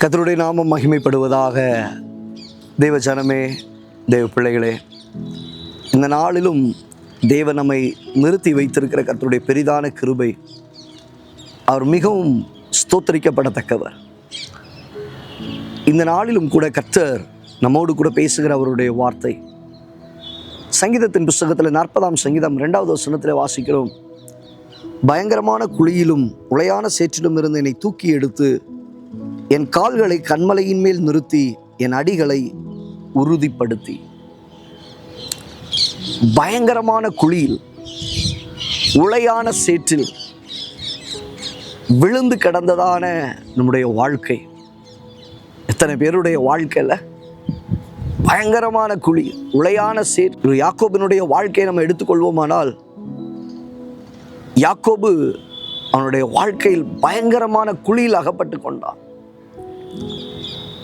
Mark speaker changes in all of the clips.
Speaker 1: கர்த்தருடைய நாமம் மகிமைப்படுவதாக. தேவ ஜனமே, தேவ பிள்ளைகளே, இந்த நாளிலும் தேவன் நம்மை நிறுத்தி வைத்திருக்கிற கர்த்தருடைய பெரிதான கிருபை, அவர் மிகவும் ஸ்தோத்தரிக்கப்படத்தக்கவர். இந்த நாளிலும் கூட கர்த்தர் நம்மோடு கூட பேசுகிற அவருடைய வார்த்தை சங்கீதத்தின் புஸ்தகத்தில் 40ஆம் சங்கீதம் 2வது வசனத்தில் வாசிக்கிறோம். பயங்கரமான குழியிலும் உளையான சேற்றிலும் இருந்து என்னை தூக்கி எடுத்து என் கால்களை கன்மலையின் மேல் நிறுத்தி என் அடிகளை உறுதிப்படுத்தி. பயங்கரமான குழியில் உளையான சேற்றில் விழுந்து கிடந்ததான நம்முடைய வாழ்க்கை. எத்தனை பேருடைய வாழ்க்கையில் பயங்கரமான குழி, உளையான சேற்று. யாக்கோபினுடைய வாழ்க்கையை நம்ம எடுத்துக்கொள்வோமானால், யாக்கோபு அவனுடைய வாழ்க்கையில் பயங்கரமான குழியில் அகப்பட்டு கொண்டான்.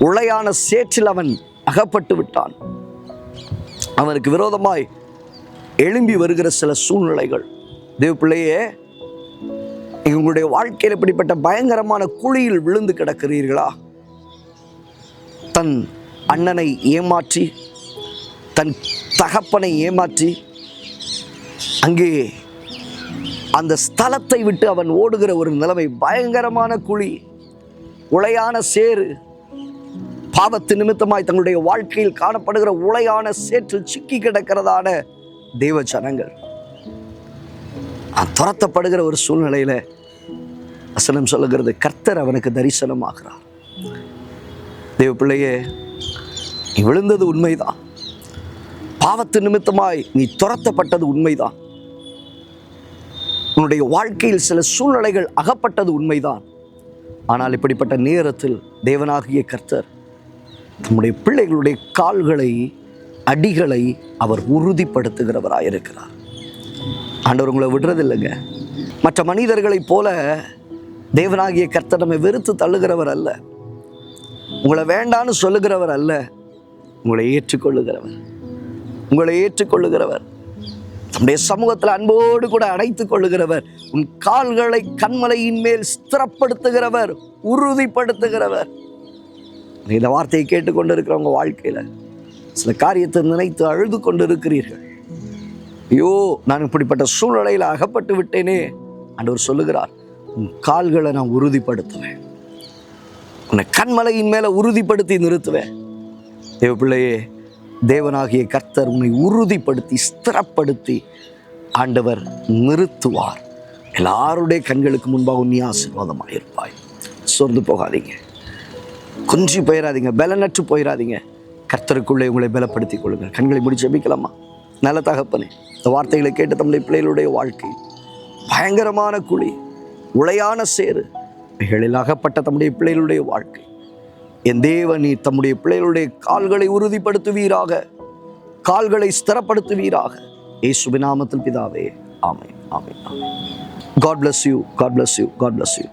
Speaker 1: உளையான சேற்றில் அவன் அகப்பட்டு விட்டான். அவனுக்கு விரோதமாய் எழும்பி வருகிற சில சூழ்நிலைகள். தேவ பிள்ளையே, உங்களுடைய வாழ்க்கையில் இப்படிப்பட்ட பயங்கரமான குழியில் விழுந்து கிடக்கிறீர்களா? தன் அண்ணனை ஏமாற்றி, தன் தகப்பனை ஏமாற்றி, அங்கே அந்த ஸ்தலத்தை விட்டு அவன் ஓடுகிற ஒரு நிலைமை. பயங்கரமான குழி, உளையான சேறு. பாவத்து நிமித்தமாய் தங்களுடைய வாழ்க்கையில் காணப்படுகிற உளையான சேற்றில் சிக்கி கிடக்கிறதான தேவ ஜனங்கள் துரத்தப்படுகிற ஒரு சூழ்நிலையில வசனம் சொல்லுகிறது, கர்த்தர் அவனுக்கு தரிசனமாகிறார். தேவ பிள்ளையே, நீ விழுந்தது உண்மைதான். பாவத்து நிமித்தமாய் நீ துரத்தப்பட்டது உண்மைதான். உன்னுடைய வாழ்க்கையில் சில சூழ்நிலைகள் அகப்பட்டது உண்மைதான். ஆனால் இப்படிப்பட்ட நேரத்தில் தேவனாகிய கர்த்தர் தம்முடைய பிள்ளைகளுடைய கால்களை, அடிகளை அவர் உறுதிப்படுத்துகிறவராயிருக்கிறார். ஆண்டவர் உங்களை விடுறதில்லைங்க. மற்ற மனிதர்களைப் போல தேவனாகிய கர்த்தர் நம்மை வெறுத்து தள்ளுகிறவர் அல்ல. உங்களை வேண்டான்னு சொல்லுகிறவர் அல்ல. உங்களை ஏற்றுக்கொள்ளுகிறவர், உங்களை ஏற்றுக்கொள்ளுகிறவர், நம்முடைய சமூகத்தில் அன்போடு கூட அணைத்துக் கொள்ளுகிறவர், உன் கால்களை கன்மலையின் மேல் ஸ்திரப்படுத்துகிறவர், உறுதிப்படுத்துகிறவர். இந்த வார்த்தையை கேட்டுக்கொண்டு இருக்கிறவங்க வாழ்க்கையில சில காரியத்தை நினைத்து அழுது கொண்டு இருக்கிறீர்கள். ஐயோ, நான் இப்படிப்பட்ட சூழ்நிலையில் அகப்பட்டு விட்டேனே. ஆண்டவர் சொல்லுகிறார், உன் கால்களை நான் உறுதிப்படுத்துவேன், உன்னை கன்மலையின் மேல உறுதிப்படுத்தி நிறுத்துவேன். தேவ பிள்ளையே, தேவனாகிய கர்த்தர் உன்னை உறுதிப்படுத்தி ஸ்திரப்படுத்தி ஆண்டவர் நிறுத்துவார். எல்லாருடைய கண்களுக்கு முன்பாக நீ ஆசீர்வாதமாக இருப்பாய். சோர்ந்து போகாதீங்க, குன்றி போயிடாதீங்க, பலனற்று போயிடாதீங்க. கர்த்தருக்குள்ளே உங்களை பலப்படுத்திக் கொள்ளுங்கள். கண்களை மூடி ஜெபிக்கலாமா? நல்ல தகப்பனே, இந்த வார்த்தைகளை கேட்டு தம்முடைய பிள்ளைகளுடைய வாழ்க்கை பயங்கரமான குழி, உளையான சேறு, இவைகளில் அகப்பட்ட தம்முடைய பிள்ளைகளுடைய வாழ்க்கை, என் தேவன் நீர் தம்முடைய பிள்ளைகளுடைய கால்களை உறுதிப்படுத்துவீராக, கால்களை ஸ்திரப்படுத்துவீராக. இயேசுவின் நாமத்தில் பிதாவே, ஆமென், ஆமென், ஆமென். God bless you, God bless you, God bless you.